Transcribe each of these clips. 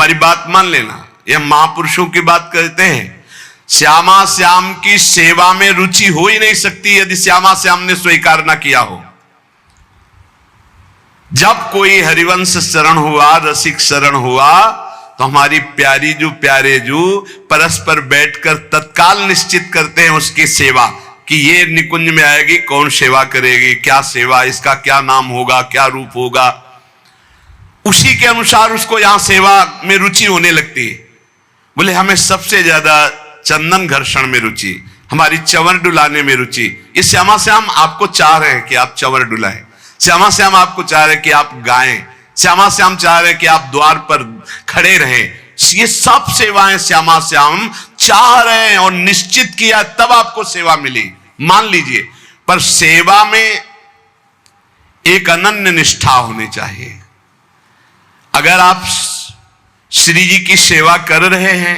हमारी बात मान लेना, यह महापुरुषों की बात कहते हैं। श्यामा श्याम की सेवा में रुचि हो ही नहीं सकती यदि श्यामा श्याम ने स्वीकार ना किया हो। जब कोई हरिवंश शरण हुआ, रसिक शरण हुआ, तो हमारी प्यारी जो प्यारे जो परस्पर बैठकर तत्काल निश्चित करते हैं उसकी सेवा, कि ये निकुंज में आएगी, कौन सेवा करेगी, क्या सेवा, इसका क्या नाम होगा, क्या रूप होगा। उसी के अनुसार उसको यहां सेवा में रुचि होने लगती है। बोले हमें सबसे ज्यादा चंदन घर्षण में रुचि, हमारी चंवर डुलाने में रुचि। ये श्यामा श्याम आपको चाह रहे हैं कि आप चंवर डुलाएं, श्यामा श्याम आपको चाह रहे हैं कि आप गाएं, श्यामा श्याम चाह रहे हैं कि आप द्वार पर खड़े रहें। ये सब सेवाएं श्यामा श्याम चाह रहे हैं और निश्चित किया तब आपको सेवा मिली, मान लीजिए। पर सेवा में एक अनन्य निष्ठा होनी चाहिए। अगर आप श्री जी की सेवा कर रहे हैं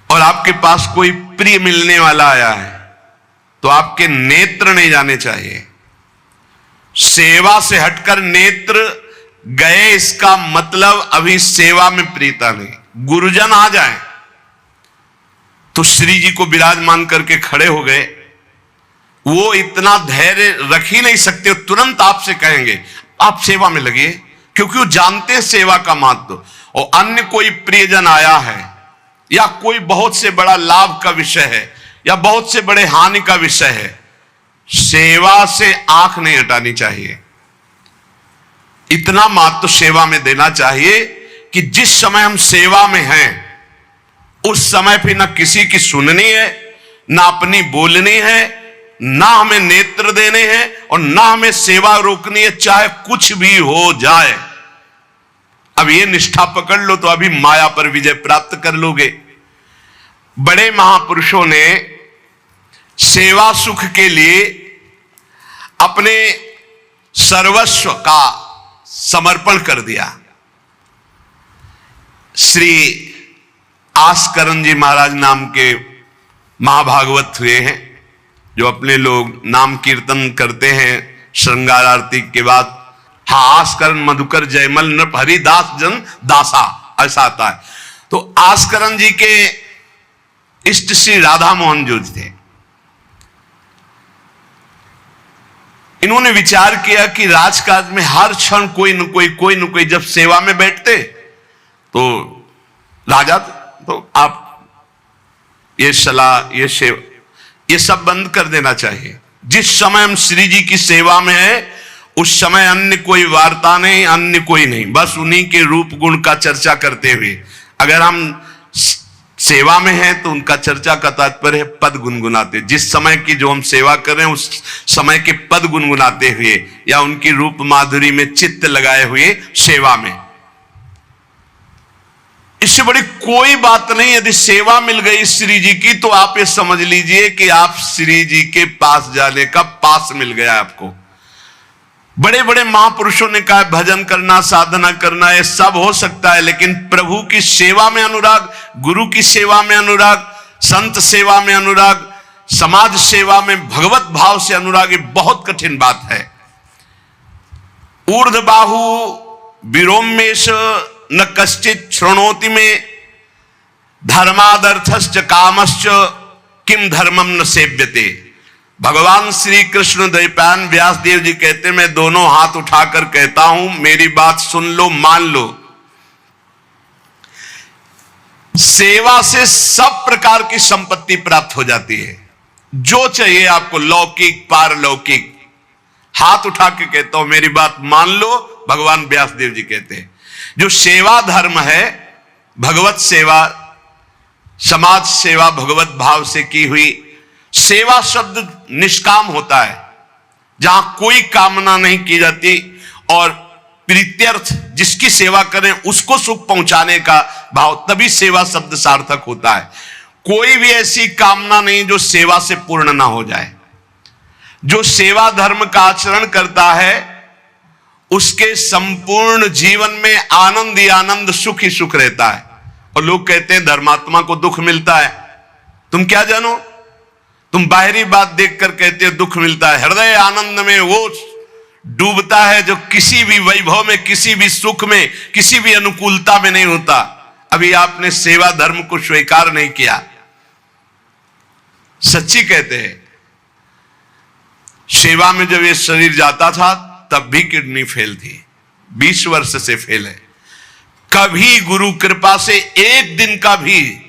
और आपके पास कोई प्रिय मिलने वाला आया है, तो आपके नेत्र नहीं जाने चाहिए। सेवा से हटकर नेत्र गए, इसका मतलब अभी सेवा में प्रीता नहीं। गुरुजन आ जाए तो श्री जी को विराजमान करके खड़े हो गए, वो इतना धैर्य रख ही नहीं सकते, तुरंत आपसे कहेंगे आप सेवा में लगिए, क्योंकि वो जानते हैं सेवा का महत्व। और अन्य कोई प्रियजन आया है या कोई बहुत से बड़ा लाभ का विषय है या बहुत से बड़े हानि का विषय है, सेवा से आंख नहीं हटानी चाहिए। इतना महत्व सेवा में देना चाहिए कि जिस समय हम सेवा में हैं उस समय फिर ना किसी की सुननी है, ना अपनी बोलनी है, ना हमें नेत्र देने हैं और ना हमें सेवा रोकनी है, चाहे कुछ भी हो जाए। अब ये निष्ठा पकड़ लो तो अभी माया पर विजय प्राप्त कर लोगे। बड़े महापुरुषों ने सेवा सुख के लिए अपने सर्वस्व का समर्पण कर दिया। श्री आस्करण जी महाराज नाम के महाभागवत हुए हैं, जो अपने लोग नाम कीर्तन करते हैं श्रृंगार आरती के बाद। हाँ, आस्करण मधुकर जयमल नृप हरिदास जन दासा, ऐसा आता है। तो आस्करण जी के इष्ट श्री राधा मोहन जो थे, इन्होंने विचार किया कि राजकाज में हर क्षण कोई न कोई जब सेवा में बैठते तो राजा, तो आप ये सलाह ये सेवा ये सब बंद कर देना चाहिए। जिस समय हम श्री जी की सेवा में है उस समय अन्य कोई वार्ता नहीं, अन्य कोई नहीं, बस उन्हीं के रूप गुण का चर्चा करते हुए। अगर हम सेवा में हैं तो उनका चर्चा का तात्पर्य है पद गुनगुनाते, जिस समय की जो हम सेवा कर रहे हैं उस समय के पद गुनगुनाते हुए या उनकी रूप माधुरी में चित्त लगाए हुए सेवा में। इससे बड़ी कोई बात नहीं। यदि सेवा मिल गई श्री जी की तो आप ये समझ लीजिए कि आप श्री जी के पास जाने का पास मिल गया आपको। बड़े बड़े महापुरुषों ने कहा भजन करना, साधना करना, ये सब हो सकता है, लेकिन प्रभु की सेवा में अनुराग, गुरु की सेवा में अनुराग, संत सेवा में अनुराग, समाज सेवा में भगवत भाव से अनुराग, ये बहुत कठिन बात है। ऊर्ध्व बाहु विरोमेश न कश्चित शृणोति में धर्मादर्थश्च कामश्च किम धर्मम न सेव्यते। भगवान श्री कृष्ण द्वैपायन व्यास देव जी कहते, मैं दोनों हाथ उठाकर कहता हूं, मेरी बात सुन लो, मान लो। सेवा से सब प्रकार की संपत्ति प्राप्त हो जाती है, जो चाहिए आपको, लौकिक पारलौकिक। हाथ उठा के कहता हूं, मेरी बात मान लो। भगवान व्यास देव जी कहते हैं जो सेवा धर्म है, भगवत सेवा, समाज सेवा भगवत भाव से की हुई सेवा, शब्द निष्काम होता है, जहां कोई कामना नहीं की जाती और प्रीत्यर्थ, जिसकी सेवा करें उसको सुख पहुंचाने का भाव, तभी सेवा शब्द सार्थक होता है। कोई भी ऐसी कामना नहीं जो सेवा से पूर्ण ना हो जाए। जो सेवा धर्म का आचरण करता है उसके संपूर्ण जीवन में आनंद ही आनंद, सुख ही सुख रहता है। और लोग कहते हैं धर्मात्मा को दुख मिलता है। तुम क्या जानो, तुम बाहरी बात देखकर कहते हो दुख मिलता है, हृदय आनंद में वो डूबता है जो किसी भी वैभव में, किसी भी सुख में, किसी भी अनुकूलता में नहीं होता। अभी आपने सेवा धर्म को स्वीकार नहीं किया। सच्ची कहते हैं, सेवा में जब ये शरीर जाता था तब भी किडनी फेल थी, 20 वर्ष से फेल है। कभी गुरु कृपा से एक दिन का भी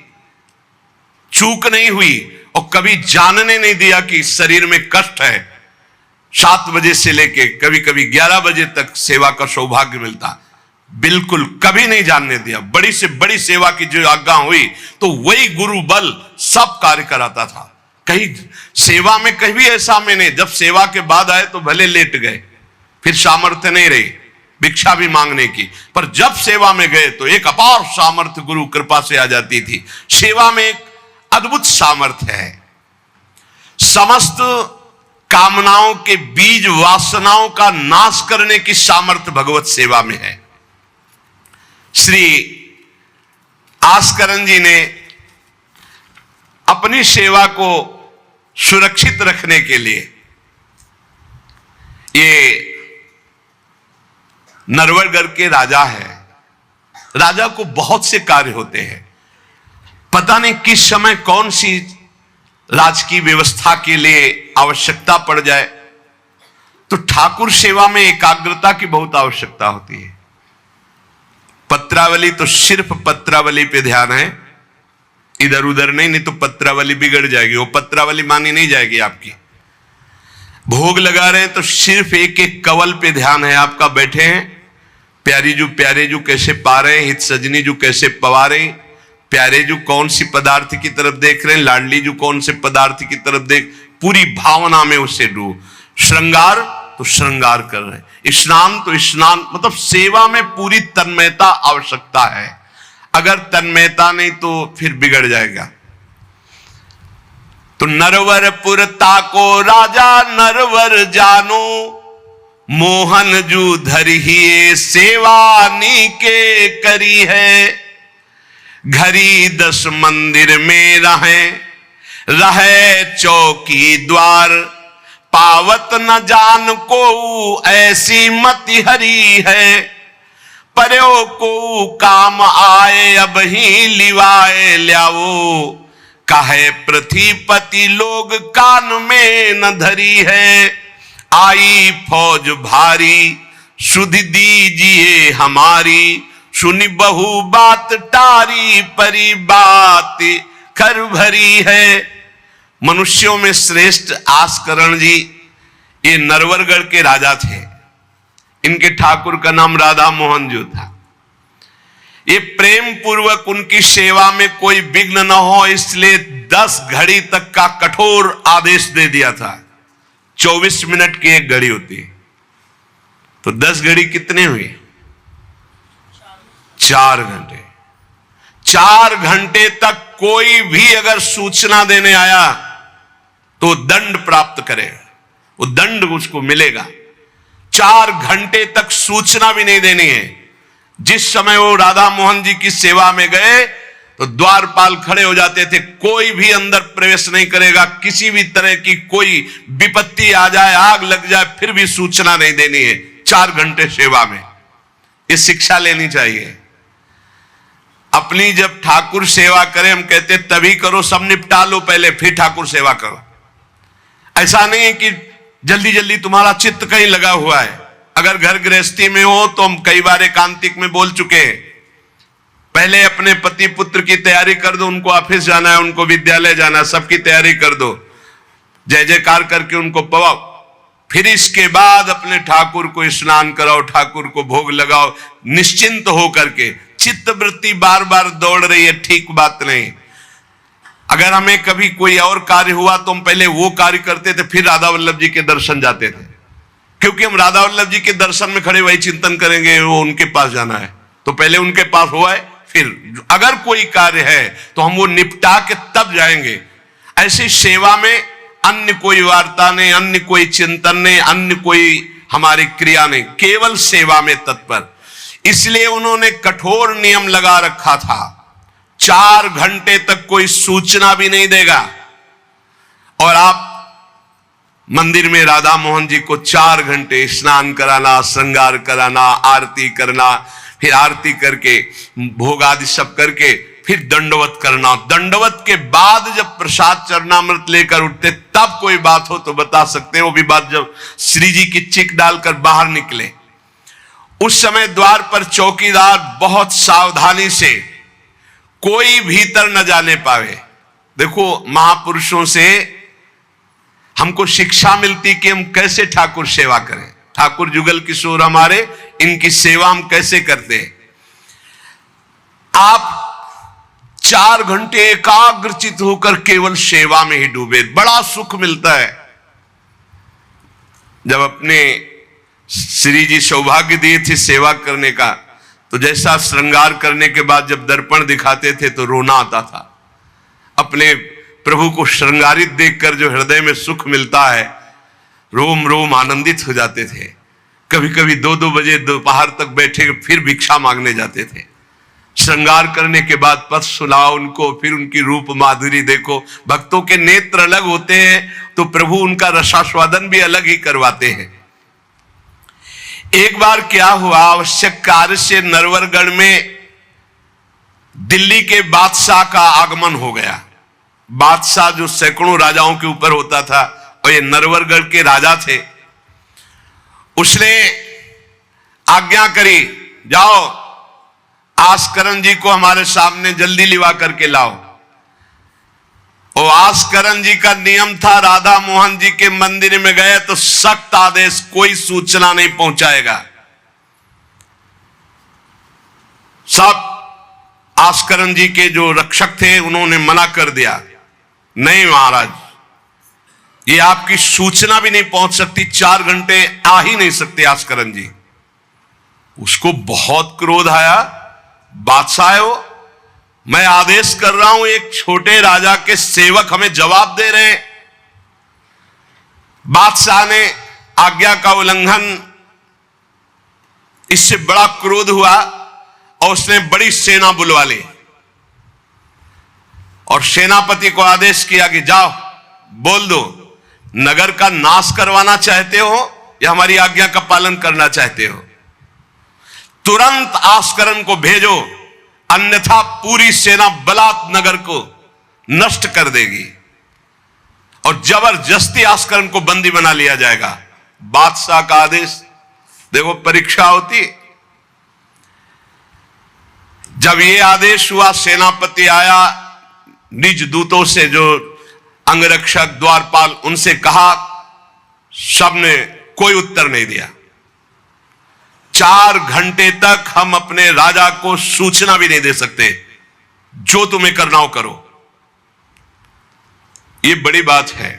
चूक नहीं हुई और कभी जानने नहीं दिया कि शरीर में कष्ट है। 7 बजे से लेके कभी कभी 11 बजे तक सेवा का सौभाग्य मिलता, बिल्कुल कभी नहीं जानने दिया। बड़ी से बड़ी सेवा की जो आज्ञा हुई तो वही गुरु बल सब कार्य कराता था। कहीं सेवा में कभी ऐसा मैंने, जब सेवा के बाद आए तो भले लेट गए, फिर सामर्थ्य नहीं रही भिक्षा भी मांगने की, पर जब सेवा में गए तो एक अपार सामर्थ्य गुरु कृपा से आ जाती थी। सेवा में एक अद्भुत सामर्थ्य है। समस्त कामनाओं के बीज वासनाओं का नाश करने की सामर्थ्य भगवत सेवा में है। श्री आस्करन जी ने अपनी सेवा को सुरक्षित रखने के लिए, ये नरवरगढ़ के राजा है, राजा को बहुत से कार्य होते हैं, पता नहीं किस समय कौन सी राजकीय व्यवस्था के लिए आवश्यकता पड़ जाए, तो ठाकुर सेवा में एकाग्रता की बहुत आवश्यकता होती है। पत्रावली तो सिर्फ पत्रावली पे ध्यान है, इधर उधर नहीं तो पत्रावली बिगड़ जाएगी, वो पत्रावली मानी नहीं जाएगी आपकी। भोग लगा रहे हैं तो सिर्फ एक एक कवल पे ध्यान है आपका। बैठे हैं, प्यारे जू कैसे पा रहे हैं, हित सजनी जू कैसे पवा रहे हैं, प्यारे जू कौन सी पदार्थ की तरफ देख रहे हैं, लाडली जू कौन से पदार्थ की तरफ देख, पूरी भावना में उससे डूब। श्रृंगार तो श्रृंगार कर रहे हैं, स्नान तो स्नान, मतलब सेवा में पूरी तन्मयता आवश्यकता है। अगर तन्मयता नहीं तो फिर बिगड़ जाएगा। तो नरवरपुर ताको राजा नरवर जानो, मोहन जू धरिए सेवा नी के करी है। घरी 10 मंदिर में रहे चौकी द्वार, पावत न जान को ऐसी मति हरी है। पर्यो को काम आए अब ही लिवाए ल्याओ, काहे पृथ्वीपति लोग कान में न धरी है। आई फौज भारी सुध दीजिए हमारी, सुनी बहु बात टारी परी बात कर भरी है। मनुष्यों में श्रेष्ठ आस्करण जी ये नरवरगढ़ के राजा थे। इनके ठाकुर का नाम राधा मोहन जो था। ये प्रेम पूर्वक उनकी सेवा में कोई विघ्न न हो इसलिए 10 घड़ी तक का कठोर आदेश दे दिया था। 24 मिनट की एक घड़ी होती है, तो 10 घड़ी कितने हुए? 4 घंटे। 4 घंटे तक कोई भी अगर सूचना देने आया तो दंड प्राप्त करेगा, वो दंड उसको मिलेगा। 4 घंटे तक सूचना भी नहीं देनी है। जिस समय वो राधा मोहन जी की सेवा में गए तो द्वारपाल खड़े हो जाते थे, कोई भी अंदर प्रवेश नहीं करेगा। किसी भी तरह की कोई विपत्ति आ जाए, आग लग जाए, फिर भी सूचना नहीं देनी है। 4 घंटे सेवा में ये शिक्षा लेनी चाहिए। अपनी जब ठाकुर सेवा करें, हम कहते तभी करो, सब निपटा लो पहले फिर ठाकुर सेवा करो। ऐसा नहीं है कि जल्दी जल्दी तुम्हारा चित्त कहीं लगा हुआ है। अगर घर गृहस्थी में हो तो हम कई बार एकांतिक में बोल चुके हैं, पहले अपने पति पुत्र की तैयारी कर दो, उनको ऑफिस जाना है, उनको विद्यालय जाना है, सबकी तैयारी कर दो, जय जयकार करके उनको पवाओ। फिर इसके बाद अपने ठाकुर को स्नान कराओ, ठाकुर को भोग लगाओ, निश्चिंत हो करके। चित्त वृत्ति बार बार दौड़ रही है, ठीक बात नहीं। अगर हमें कभी कोई और कार्य हुआ तो हम पहले वो कार्य करते थे, फिर राधा वल्लभ जी के दर्शन जाते थे, क्योंकि हम राधा वल्लभ जी के दर्शन में खड़े वही चिंतन करेंगे, वो उनके पास जाना है तो पहले उनके पास हुआ है, फिर अगर कोई कार्य है तो हम वो निपटा के तब जाएंगे। ऐसी सेवा में अन्य कोई वार्ता नहीं, अन्य कोई चिंतन नहीं, अन्य कोई हमारी क्रिया नहीं, केवल सेवा में तत्पर। इसलिए उन्होंने कठोर नियम लगा रखा था, 4 घंटे तक कोई सूचना भी नहीं देगा। और आप मंदिर में राधा मोहन जी को 4 घंटे स्नान कराना, श्रृंगार कराना, आरती करना, फिर आरती करके भोग आदि सब करके फिर दंडवत करना। दंडवत के बाद जब प्रसाद चरणामृत लेकर उठते तब कोई बात हो तो बता सकते हैं। वो भी बात जब श्री जी की चिक डालकर बाहर निकले, उस समय द्वार पर चौकीदार बहुत सावधानी से कोई भीतर न जाने पावे। देखो, महापुरुषों से हमको शिक्षा मिलती कि हम कैसे ठाकुर सेवा करें। ठाकुर जुगल किशोर हमारे, इनकी सेवा हम कैसे करते हैं। आप 4 घंटे एकाग्रचित होकर केवल सेवा में ही डूबे, बड़ा सुख मिलता है। जब अपने श्री जी सौभाग्य दिए थे सेवा करने का, तो जैसा श्रृंगार करने के बाद जब दर्पण दिखाते थे तो रोना आता था। अपने प्रभु को श्रृंगारित देखकर जो हृदय में सुख मिलता है, रोम रोम आनंदित हो जाते थे। कभी कभी 2-2 बजे दोपहर तक बैठे फिर भिक्षा मांगने जाते थे। श्रृंगार करने के बाद पद सुनाओ उनको, फिर उनकी रूप माधुरी देखो। भक्तों के नेत्र अलग होते हैं तो प्रभु उनका रसास्वादन भी अलग ही करवाते हैं। एक बार क्या हुआ, आवश्यक कार्य से नरवरगढ़ में दिल्ली के बादशाह का आगमन हो गया। बादशाह जो सैकड़ों राजाओं के ऊपर होता था, और ये नरवरगढ़ के राजा थे। उसने आज्ञा करी, जाओ आस्करण जी को हमारे सामने जल्दी लिवा करके लाओ। और आस्करण जी का नियम था, राधा मोहन जी के मंदिर में गए तो सख्त आदेश, कोई सूचना नहीं पहुंचाएगा। सब आस्करण जी के जो रक्षक थे उन्होंने मना कर दिया, नहीं महाराज, ये आपकी सूचना भी नहीं पहुंच सकती, 4 घंटे आ ही नहीं सकते आस्करण जी। उसको बहुत क्रोध आया, बादशाह हो, मैं आदेश कर रहा हूं, एक छोटे राजा के सेवक हमें जवाब दे रहे हैं। बादशाह ने आज्ञा का उल्लंघन, इससे बड़ा क्रोध हुआ और उसने बड़ी सेना बुलवा ली और सेनापति को आदेश किया कि जाओ बोल दो, नगर का नाश करवाना चाहते हो या हमारी आज्ञा का पालन करना चाहते हो। तुरंत आस्करण को भेजो, अन्यथा पूरी सेना बलात् नगर को नष्ट कर देगी और जबरदस्ती आस्करण को बंदी बना लिया जाएगा। बादशाह का आदेश, देखो परीक्षा होती। जब ये आदेश हुआ, सेनापति आया, निज दूतों से जो अंगरक्षक द्वारपाल, उनसे कहा, सबने कोई उत्तर नहीं दिया। 4 घंटे तक हम अपने राजा को सूचना भी नहीं दे सकते, जो तुम्हें करना हो करो। ये बड़ी बात है।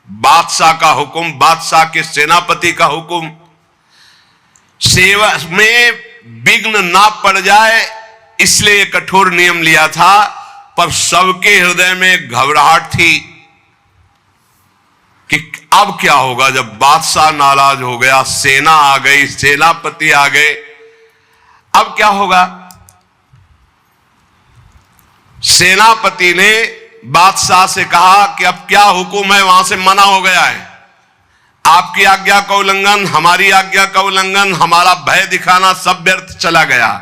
बादशाह का हुक्म, बादशाह के सेनापति का हुक्म, सेवा में विघ्न ना पड़ जाए इसलिए कठोर नियम लिया था। पर सबके हृदय में घबराहट थी कि अब क्या होगा जब बादशाह नाराज हो गया, सेना आ गई, सेनापति आ गए, अब क्या होगा। सेनापति ने बादशाह से कहा कि अब क्या हुक्म है, वहां से मना हो गया है, आपकी आज्ञा का उल्लंघन, हमारी आज्ञा का उल्लंघन, हमारा भय दिखाना सब व्यर्थ चला गया।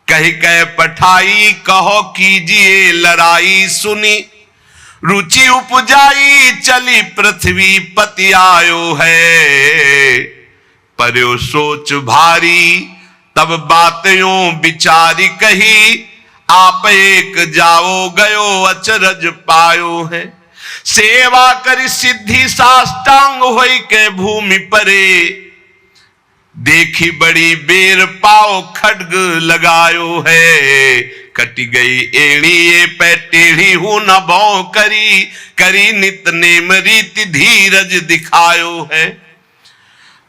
कही कह पठाई, कहो कीजिए लड़ाई, सुनी रुचि उपजाई, चली पृथ्वी पति आयो है। पर्यो सोच भारी, तब बातों विचारी कही, आप एक जाओ गयो अचरज पायो है। सेवा करी सिद्धि साष्टांग होई के भूमि परे, देखी बड़ी बेर पाओ खड्ग लगायो है। कटी गई एड़ी ये पै टेढ़ी हूं न भौ करी, करी नित नेम रीति धीरज दिखायो है।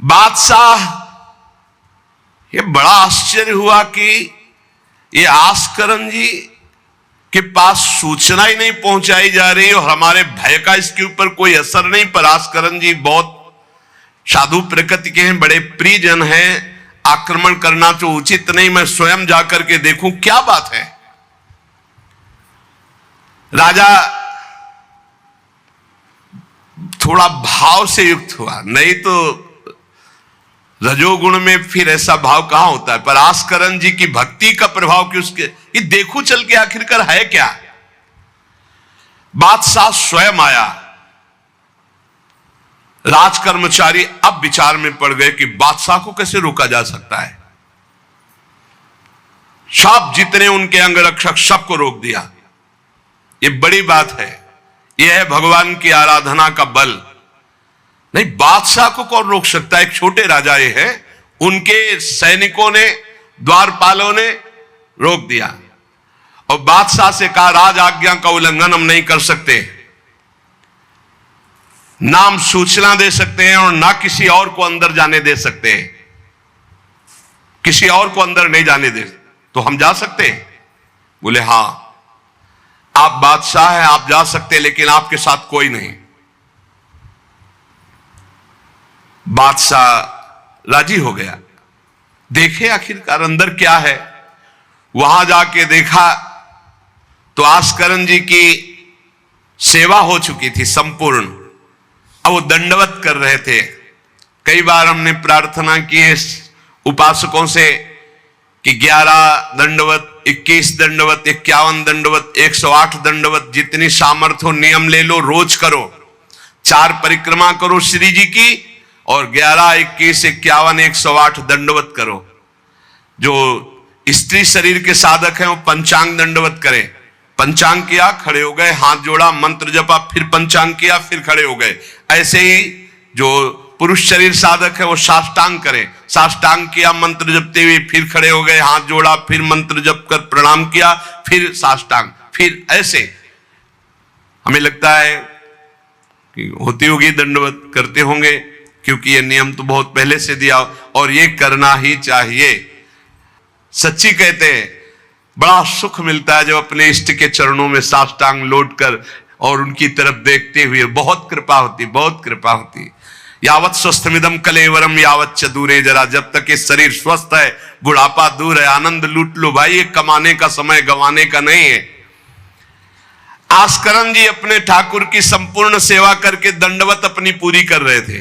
बादशाह ये बड़ा आश्चर्य हुआ कि ये आस्करण जी के पास सूचना ही नहीं पहुंचाई जा रही और हमारे भय का इसके ऊपर कोई असर नहीं। पर आस्करण जी बहुत साधु प्रकृति के हैं, बड़े प्रियजन हैं, आक्रमण करना तो उचित नहीं, मैं स्वयं जाकर के देखूं क्या बात है। राजा थोड़ा भाव से युक्त हुआ, नहीं तो रजोगुण में फिर ऐसा भाव कहां होता है। पर आस्करण जी की भक्ति का प्रभाव कि उसके ये देखो चल के आखिरकार है क्या। बादशाह स्वयं आया, राज कर्मचारी अब विचार में पड़ गए कि बादशाह को कैसे रोका जा सकता है। सब जितने उनके अंगरक्षक सबको रोक दिया। ये बड़ी बात है, यह है भगवान की आराधना का बल। नहीं, बादशाह को कौन रोक सकता है। एक छोटे राजा ये है, उनके सैनिकों ने, द्वारपालों ने रोक दिया और बादशाह से कहा राज आज्ञा का उल्लंघन हम नहीं कर सकते, ना हम सूचना दे सकते हैं और ना किसी और को अंदर जाने दे सकते हैं। किसी और को अंदर नहीं जाने दे तो हम जा सकते हैं। बोले हां, आप बादशाह हैं, आप जा सकते हैं, लेकिन आपके साथ कोई नहीं। बादशाह राजी हो गया। देखे आखिरकार अंदर क्या है। वहां जाके देखा तो आस्करण जी की सेवा हो चुकी थी संपूर्ण। अब वो दंडवत कर रहे थे। कई बार हमने प्रार्थना की है उपासकों से कि 11 दंडवत, 21 दंडवत, 51 दंडवत, 108 दंडवत, जितनी सामर्थ्य हो नियम ले लो, रोज करो। 4 परिक्रमा करो श्री जी की और 11, 21, 51, 108 दंडवत करो। जो स्त्री शरीर के साधक हैं वो पंचांग दंडवत करें। पंचांग किया, खड़े हो गए, हाथ जोड़ा, मंत्र जपा, फिर पंचांग किया, फिर खड़े हो गए। ऐसे ही जो पुरुष शरीर साधक है वो साष्टांग करें। साष्टांग किया मंत्र जपते हुए, फिर खड़े हो गए, हाथ जोड़ा, फिर मंत्र जप कर प्रणाम किया, फिर साष्टांग, फिर ऐसे। हमें लगता है कि होती होगी दंडवत, करते होंगे, क्योंकि ये नियम तो बहुत पहले से दिया और ये करना ही चाहिए। सच्ची कहते हैं बड़ा सुख मिलता है जब अपने इष्ट के चरणों में साष्टांग लौट कर और उनकी तरफ देखते हुए। बहुत कृपा होती, बहुत कृपा होती। यावत स्वस्थमिदम कलेवरम यावत च दूरे जरा, जब तक ये शरीर स्वस्थ है बुढ़ापा दूर है। आनंद लूट लो भाई, ये कमाने का समय गंवाने का नहीं है। आस्करण जी अपने ठाकुर की संपूर्ण सेवा करके दंडवत अपनी पूरी कर रहे थे।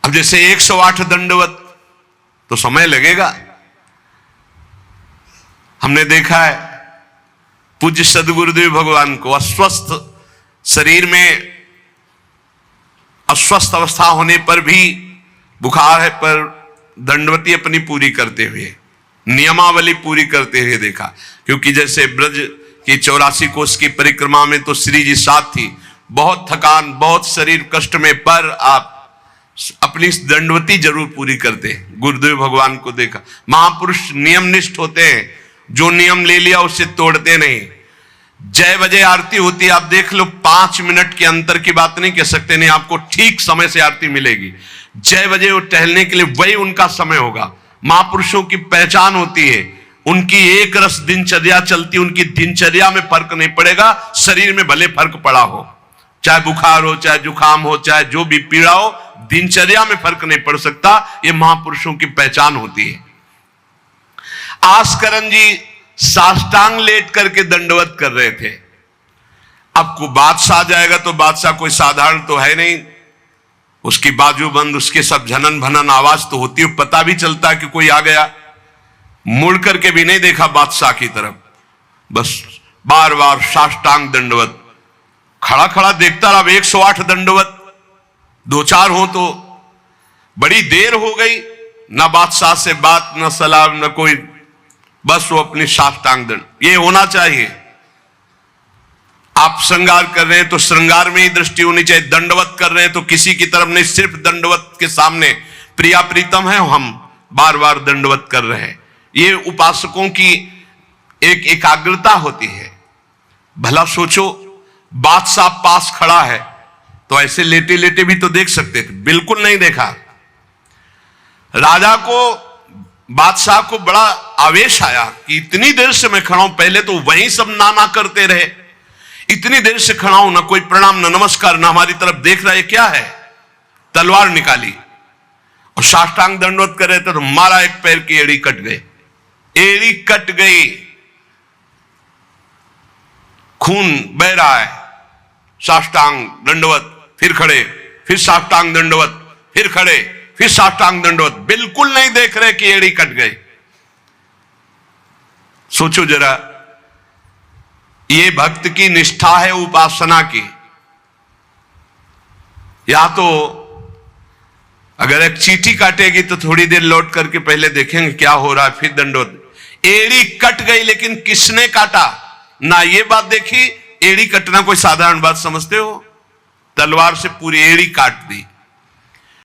अब जैसे 108 दंडवत तो समय लगेगा। हमने देखा है पूज्य सदगुरुदेव भगवान को अस्वस्थ शरीर में, अस्वस्थ अवस्था होने पर भी, बुखार है पर दंडवती अपनी पूरी करते हुए, नियमावली पूरी करते हुए देखा। क्योंकि जैसे ब्रज की 84 कोस की परिक्रमा में तो श्री जी साथ थी, बहुत थकान, बहुत शरीर कष्ट में, पर आप अपनी दंडवती जरूर पूरी करते। गुरुदेव भगवान को देखा। महापुरुष नियमनिष्ठ होते हैं, जो नियम ले लिया उससे तोड़ते नहीं। जय बजे आरती होती है, आप देख लो, 5 मिनट के अंतर की बात नहीं कह सकते, नहीं आपको ठीक समय से आरती मिलेगी। जय बजे वो टहलने के लिए वही उनका समय होगा। महापुरुषों की पहचान होती है, उनकी एक रस दिनचर्या चलती, उनकी दिनचर्या में फर्क नहीं पड़ेगा, शरीर में भले फर्क पड़ा हो, चाहे बुखार हो, चाहे जुकाम हो, चाहे जो भी पीड़ा हो, दिनचर्या में फर्क नहीं पड़ सकता। ये महापुरुषों की पहचान होती है। आस्करण जी साष्टांग लेट करके दंडवत कर रहे थे। अब को बादशाह जाएगा तो बादशाह कोई साधारण तो है नहीं, उसकी बाजू बंद, उसके सब झनन भनन आवाज तो होती है, पता भी चलता है कि कोई आ गया। मुड़ करके भी नहीं देखा बादशाह की तरफ, बस बार बार साष्टांग दंडवत, खड़ा खड़ा देखता रहा। 108 दंडवत 2-4 हो तो बड़ी देर हो गई, ना बादशाह से बात, ना सलाम, ना कोई, बस वो अपनी साष्टांग दंड। ये होना चाहिए। आप श्रृंगार कर रहे हैं तो श्रृंगार में ही दृष्टि होनी चाहिए। दंडवत कर रहे हैं तो किसी की तरफ नहीं, सिर्फ दंडवत के सामने प्रिया प्रीतम है, हम बार बार दंडवत कर रहे हैं। ये उपासकों की एक एकाग्रता होती है। भला सोचो, बादशाह पास खड़ा है तो ऐसे लेटे लेटे भी तो देख सकते थे, बिल्कुल नहीं देखा। राजा को, बादशाह को बड़ा आवेश आया कि इतनी देर से मैं खड़ा हूं, पहले तो वहीं सब नाना करते रहे, इतनी देर से खड़ा हूं, ना कोई प्रणाम, ना नमस्कार, ना हमारी तरफ देख रहा है, क्या है। तलवार निकाली और साष्टांग दंडवत कर रहे थे तो मारा, एक पैर की एड़ी कट गई, एड़ी कट गई, खून बह रहा है। साष्टांग दंडवत फिर खड़े, फिर साष्टांग दंडवत, फिर खड़े, फिर साष्टांग दंडवत। बिल्कुल नहीं देख रहे कि एड़ी कट गई। सोचो जरा, ये भक्त की निष्ठा है उपासना की। या तो अगर एक चींटी काटेगी तो थोड़ी देर लौट करके पहले देखेंगे क्या हो रहा है, फिर दंडवत। एड़ी कट गई, लेकिन किसने काटा ना ये बात देखी। एड़ी कटना कोई साधारण बात समझते हो? तलवार से पूरी एड़ी काट दी।